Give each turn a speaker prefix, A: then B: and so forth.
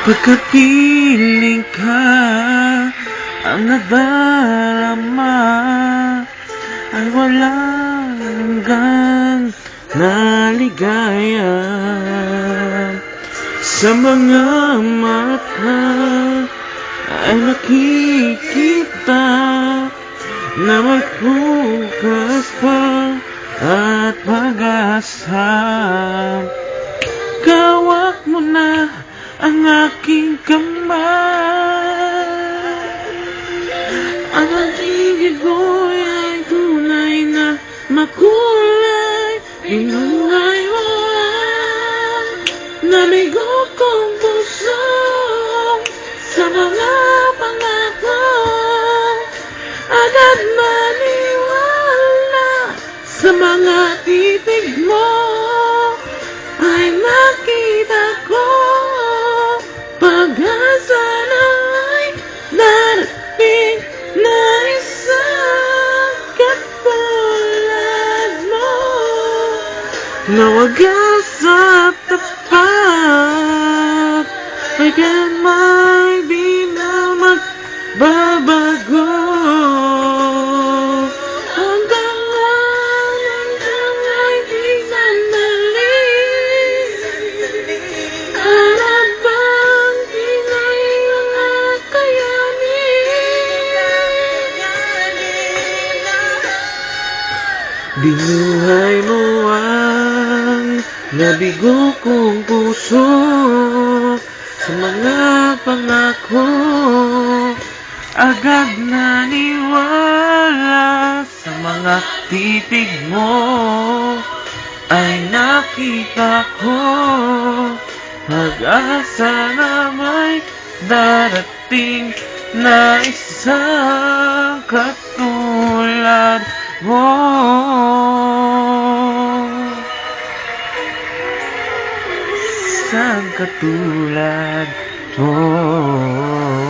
A: Pagkapiling ka ang nadarama ay wala hanggang naligaya. Sa mga mata ay nakikita na may bukas pa at pag-asa. Kawak mo na ang aking kamay, ang aking iboy ay tunay na makulay. Inuhay mo namigo kong puso sa mga pangako, agad maniwala sa mga titig mo. Ay nakita ko pag-asa na ay darating na isang katulad mo, na wagas at tapat ay kailanman di na magbabago. Hanggang ay di sandalis, harapang di ngayon at kayanin. Binuhay mo ang nabigo kong puso sa mga pangako, agad naniwala sa mga titig mo. Ay nakita ko pag-asa na may darating na isang katulad mo. Isang katulad mo.